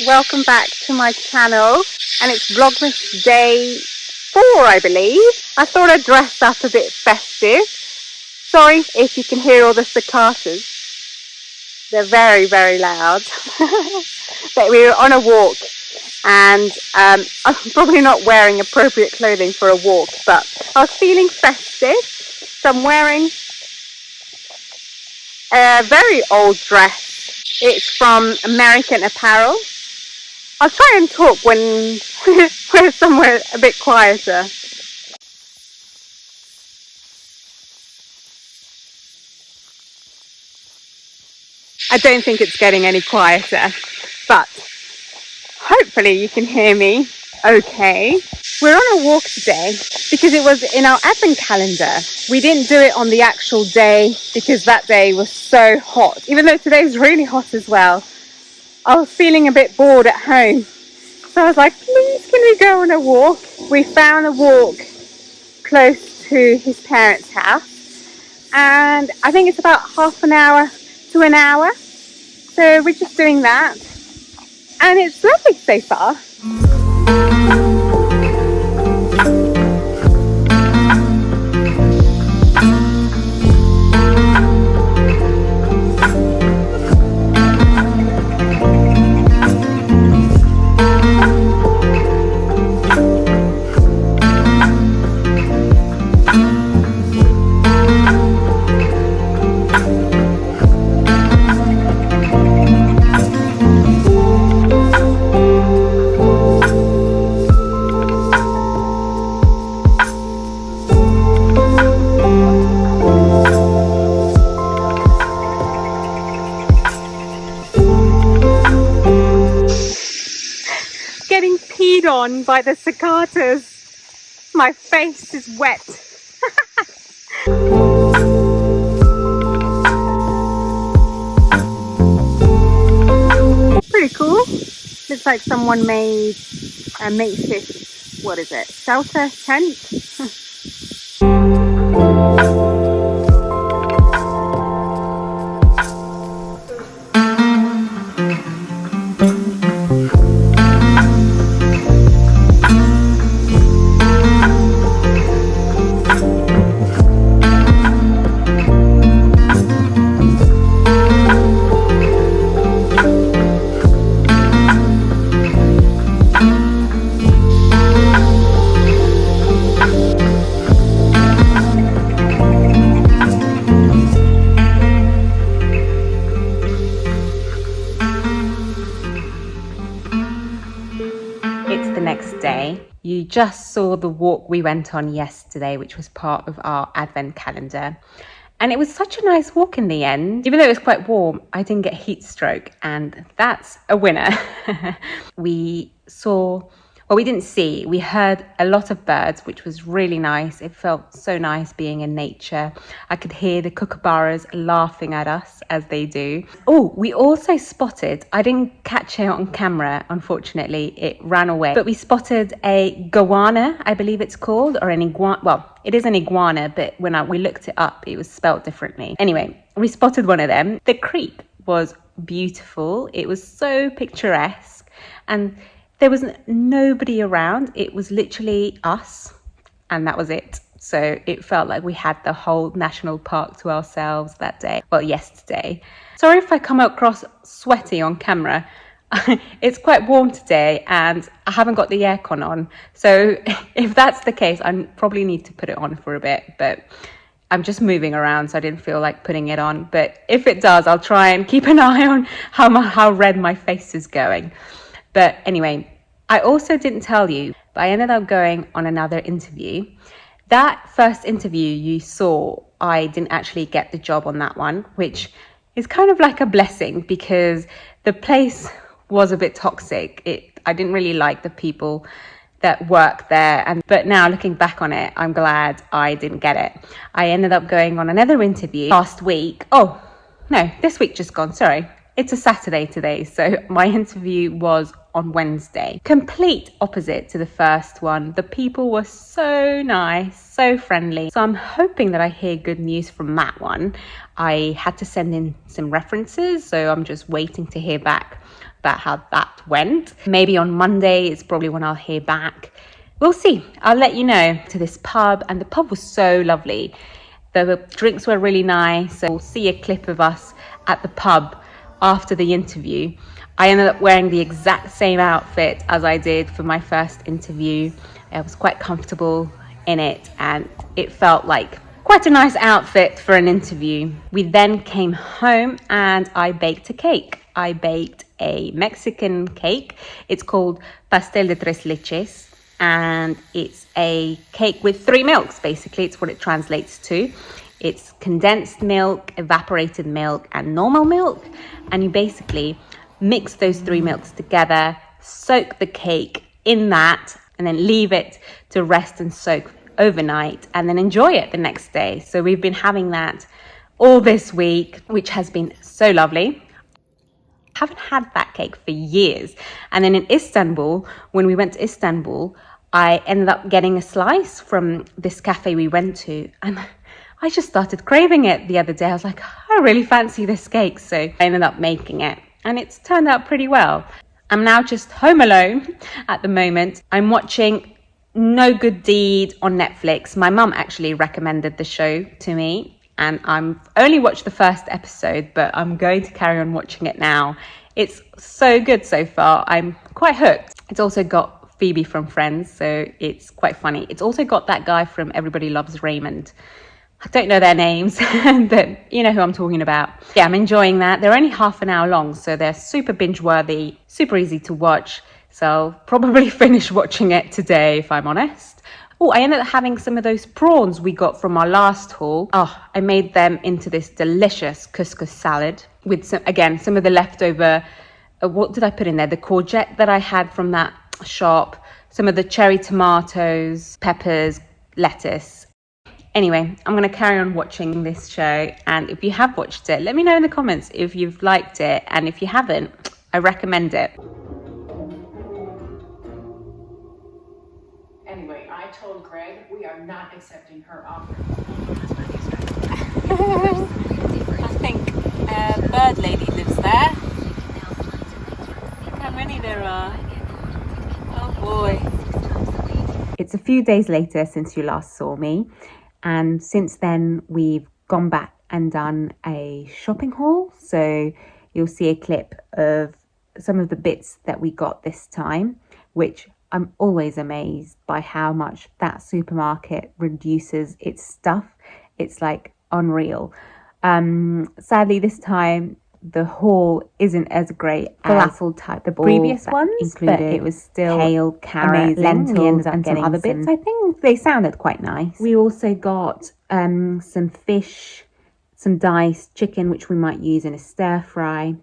welcome back to my channel, and it's Vlogmas day 4, I believe. I thought I'd dress up a bit festive. Sorry if you can hear all the cicadas. They're very, very loud. But we were on a walk, and I'm probably not wearing appropriate clothing for a walk, but I was feeling festive, so I'm wearing a very old dress. It's from American Apparel. I'll try and talk when we're somewhere a bit quieter. I don't think it's getting any quieter, but hopefully you can hear me okay. We're on a walk today because it was in our advent calendar. We didn't do it on the actual day because that day was so hot. Even though today's really hot as well, I was feeling a bit bored at home. So I was like, please, can we go on a walk? We found a walk close to his parents' house, and I think it's about half an hour to an hour. So we're just doing that, and it's lovely so far. Getting peed on by the cicadas. My face is wet. Pretty cool. Looks like someone made a makeshift, what is it, shelter tent? Next day. You just saw the walk we went on yesterday, which was part of our advent calendar, and it was such a nice walk in the end. Even though it was quite warm, I didn't get heat stroke, and that's a winner. We saw, well, we didn't see, we heard a lot of birds, which was really nice. It felt so nice being in nature. I could hear the kookaburras laughing at us as they do. Oh, we also spotted, I didn't catch it on camera, unfortunately, it ran away, but we spotted a goanna, I believe it's called, or an iguana. Well, it is an iguana, but when we looked it up, it was spelled differently. Anyway, we spotted one of them. The creek was beautiful. It was so picturesque, and there was nobody around. It was literally us, and that was it. So it felt like we had the whole national park to ourselves that day. Well, yesterday. Sorry if I come across sweaty on camera. It's quite warm today, and I haven't got the aircon on. So if that's the case, I probably need to put it on for a bit. But I'm just moving around, so I didn't feel like putting it on. But if it does, I'll try and keep an eye on how red my face is going. But anyway, I also didn't tell you, but I ended up going on another interview. That first interview you saw, I didn't actually get the job on that one, which is kind of like a blessing because the place was a bit toxic. I didn't really like the people that work there. But now looking back on it, I'm glad I didn't get it. I ended up going on another interview last week. Oh, no, this week just gone, sorry. It's a Saturday today, so my interview was on Wednesday. Complete opposite to the first one. The people were so nice, so friendly. So I'm hoping that I hear good news from that one. I had to send in some references, so I'm just waiting to hear back about how that went. Maybe on Monday is probably when I'll hear back. We'll see. I'll let you know. To this pub, and the pub was so lovely. The drinks were really nice. So we'll see a clip of us at the pub after the interview. I ended up wearing the exact same outfit as I did for my first interview. I was quite comfortable in it, and it felt like quite a nice outfit for an interview. We then came home and I baked a cake. I baked a Mexican cake. It's called pastel de tres leches, and it's a cake with 3 milks, basically. It's what it translates to. It's condensed milk, evaporated milk, and normal milk. And you basically mix those 3 milks together, soak the cake in that, and then leave it to rest and soak overnight, and then enjoy it the next day. So we've been having that all this week, which has been so lovely. I haven't had that cake for years. And then in Istanbul, when we went to Istanbul, I ended up getting a slice from this cafe we went to, and I just started craving it the other day. I was like, I really fancy this cake. So I ended up making it, and it's turned out pretty well. I'm now just home alone at the moment. I'm watching No Good Deed on Netflix. My mum actually recommended the show to me, and I've only watched the first episode, but I'm going to carry on watching it now. It's so good so far. I'm quite hooked. It's also got Phoebe from Friends, so it's quite funny. It's also got that guy from Everybody Loves Raymond. I don't know their names, but you know who I'm talking about. Yeah, I'm enjoying that. They're only half an hour long, so they're super binge-worthy, super easy to watch. So I'll probably finish watching it today, if I'm honest. Oh, I ended up having some of those prawns we got from our last haul. Oh, I made them into this delicious couscous salad with some of the leftover, what did I put in there? The courgette that I had from that shop, some of the cherry tomatoes, peppers, lettuce. Anyway, I'm going to carry on watching this show, and if you have watched it, let me know in the comments if you've liked it, and if you haven't, I recommend it. Anyway, I told Greg we are not accepting her offer. I think Bird Lady lives there. Look how many there are. Oh boy. It's a few days later since you last saw me, and since then we've gone back and done a shopping haul. So you'll see a clip of some of the bits that we got this time, which I'm always amazed by how much that supermarket reduces its stuff. It's like unreal. Sadly, this time the haul isn't as great as the previous ones, but it was still kale, carrot, lentils, and some other bits. I think they sounded quite nice. We also got some fish, some diced chicken, which we might use in a stir fry.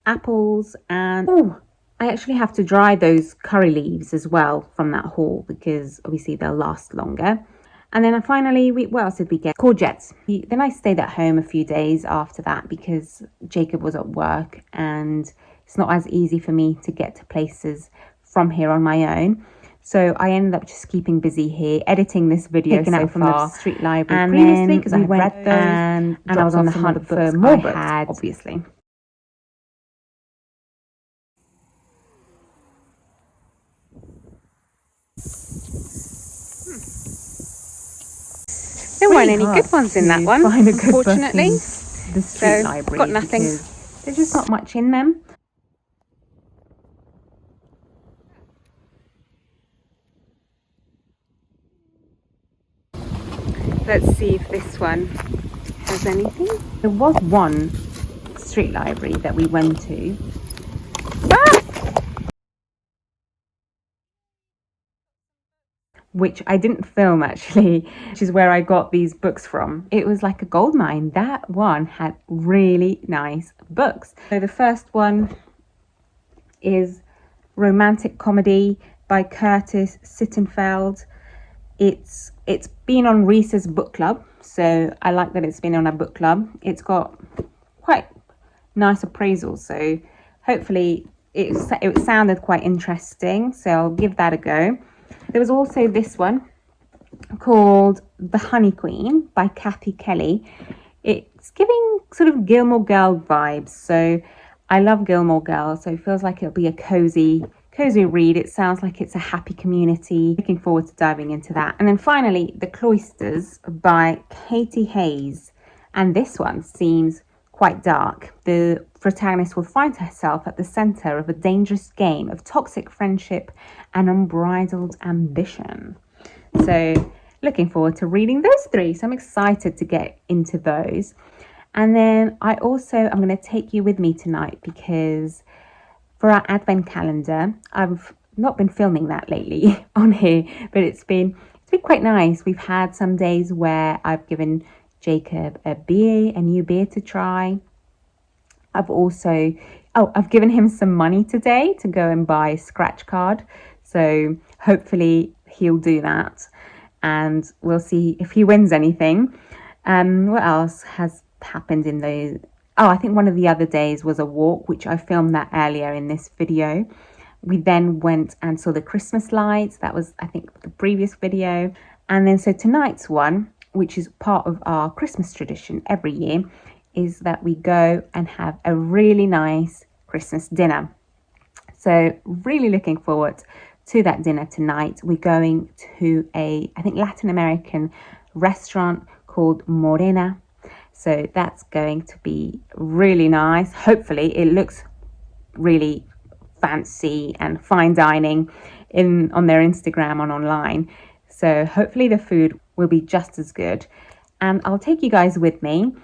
Apples, and I actually have to dry those curry leaves as well from that haul, because obviously they'll last longer. And then finally, what else did we get? Courgettes. Then I stayed at home a few days after that because Jacob was at work, and it's not as easy for me to get to places from here on my own. So I ended up just keeping busy here, editing this video taken out from the street library and previously, because I read those, and I was on the hunt for more books, obviously. There weren't any good ones in that one, unfortunately. The street library, got nothing. There's just not much in them. Let's see if this one has anything. There was one street library that we went to. Which I didn't film actually, which is where I got these books from. It was like a gold mine. That one had really nice books. So the first one is Romantic Comedy by Curtis Sittenfeld. It's been on Reese's book club, so I like that it's been on a book club. It's got quite nice appraisals, so hopefully it sounded quite interesting, so I'll give that a go. There was also this one called The Honey Queen by Kathy Kelly. It it's giving sort of Gilmore Girl vibes. So I love Gilmore Girl, so it feels like it'll be a cozy read. It sounds like it's a happy community. Looking forward to diving into that. And then finally, The Cloisters by Katie Hayes. And this one seems quite dark. The protagonist will find herself at the center of a dangerous game of toxic friendship and unbridled ambition. So looking forward to reading those three. So I'm excited to get into those. And then I'm going to take you with me tonight because for our advent calendar, I've not been filming that lately on here, but it's been quite nice. We've had some days where I've given Jacob a new beer to try. I've given him some money today to go and buy a scratch card. So hopefully he'll do that and we'll see if he wins anything. What else has happened in those? I think one of the other days was a walk, which I filmed that earlier in this video. We then went and saw the Christmas lights. That was, I think, the previous video. And then so tonight's one, which is part of our Christmas tradition every year, is that we go and have a really nice Christmas dinner. So really looking forward to that dinner tonight. We're going to I think Latin American restaurant called Morena. So that's going to be really nice. Hopefully it looks really fancy and fine dining on their Instagram and online. So hopefully the food will be just as good. And I'll take you guys with me.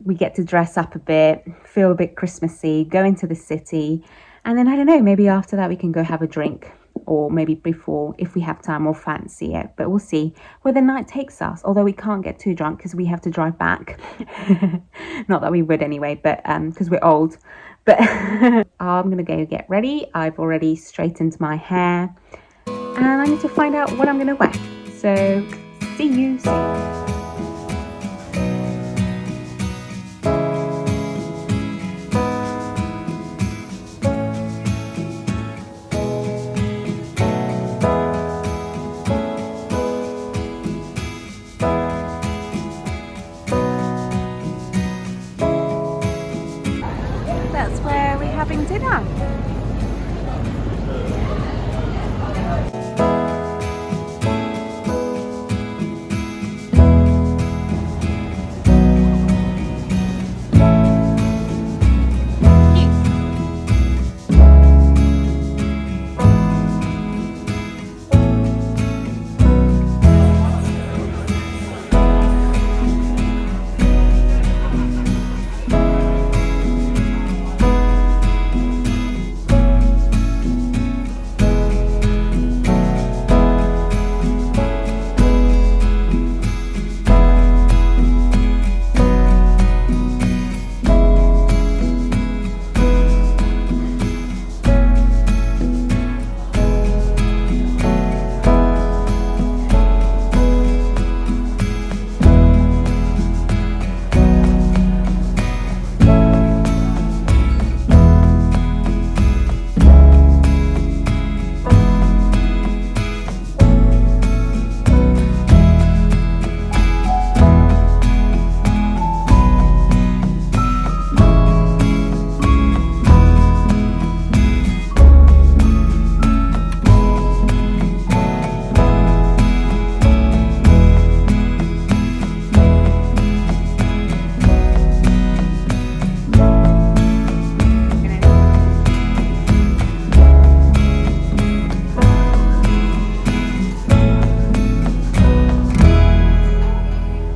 We get to dress up a bit, feel a bit Christmassy, go into the city. And then, I don't know, maybe after that we can go have a drink. Or maybe before, if we have time, or fancy it. But we'll see where the night takes us. Although we can't get too drunk because we have to drive back. Not that we would anyway, but because we're old. But I'm going to go get ready. I've already straightened my hair. And I need to find out what I'm going to wear. So, see you soon. That's where we're having dinner.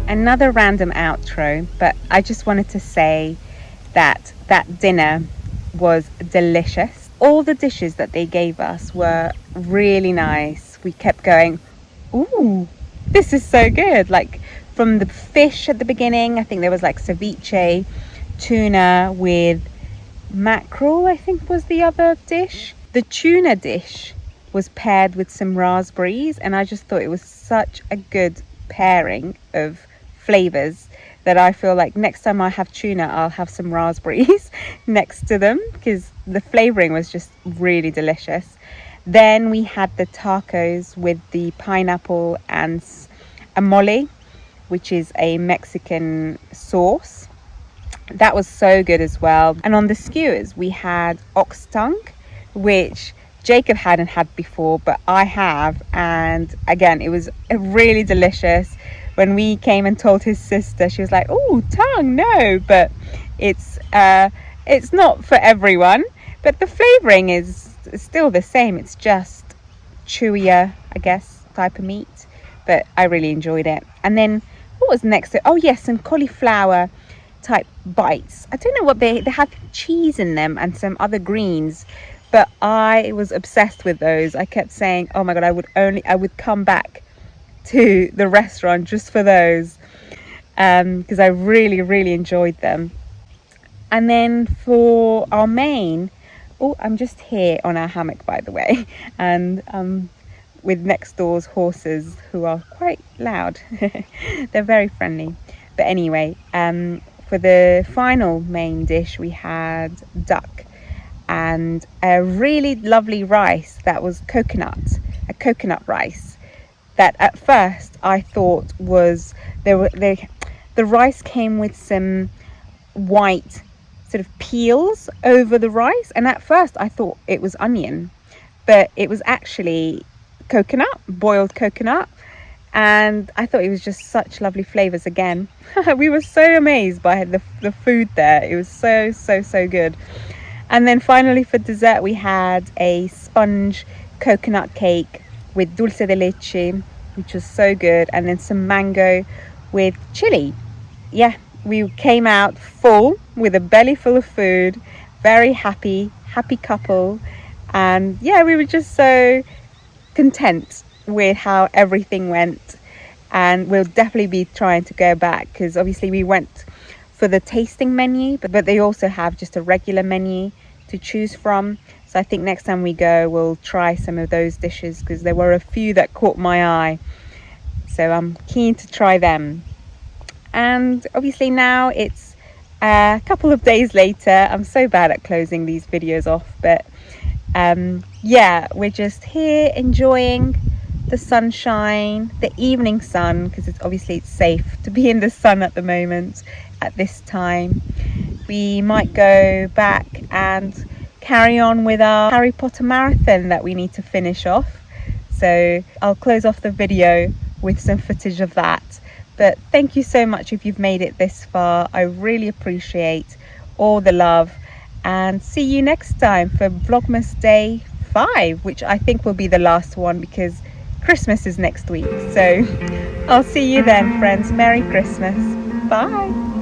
Another random outro, but I just wanted to say that dinner was delicious. All the dishes that they gave us were really nice. We kept going, ooh, this is so good. Like from the fish at the beginning, I think there was like ceviche, tuna with mackerel, I think was the other dish. The tuna dish was paired with some raspberries, and I just thought it was such a good pairing of flavors that I feel like next time I have tuna, I'll have some raspberries next to them because the flavoring was just really delicious. Then we had the tacos with the pineapple and a mole, which is a Mexican sauce. That was so good as well. And on the skewers we had ox tongue, which Jacob hadn't had before, but I have, and again it was really delicious. When we came and told his sister, she was like, "Oh, tongue, no," but it's not for everyone, but the flavoring is still the same. It's just chewier, I guess, type of meat, but I really enjoyed it. And then what was next? Oh yes, some cauliflower type bites. I don't know what they had cheese in them and some other greens, but I was obsessed with those. I kept saying, oh my god, I would come back to the restaurant just for those, because I really enjoyed them. And then for our main, oh, I'm just here on our hammock, by the way, and with next door's horses, who are quite loud. They're very friendly. But anyway, for the final main dish, we had duck and a really lovely rice that was a coconut rice, that at first I thought was, the rice came with some white sort of peels over the rice, and at first I thought it was onion, but it was actually coconut, boiled coconut, and I thought it was just such lovely flavors again. We were so amazed by the food there. It was so good. And then finally for dessert we had a sponge coconut cake with dulce de leche, which was so good, and then some mango with chili. Yeah, we came out full, with a belly full of food, very happy couple, and yeah, we were just so content with how everything went. And we'll definitely be trying to go back, because obviously we went for the tasting menu, but they also have just a regular menu to choose from. So I think next time we go, we'll try some of those dishes, because there were a few that caught my eye, so I'm keen to try them. And obviously now it's a couple of days later. I'm so bad at closing these videos off, but yeah, we're just here enjoying the sunshine, the evening sun, because it's safe to be in the sun at the moment at this time. We might go back and carry on with our Harry Potter marathon that we need to finish off, so I'll close off the video with some footage of that. But thank you so much if you've made it this far. I really appreciate all the love, and see you next time for Vlogmas Day 5, which I think will be the last one, because Christmas is next week. So I'll see you then, friends. Merry Christmas. Bye.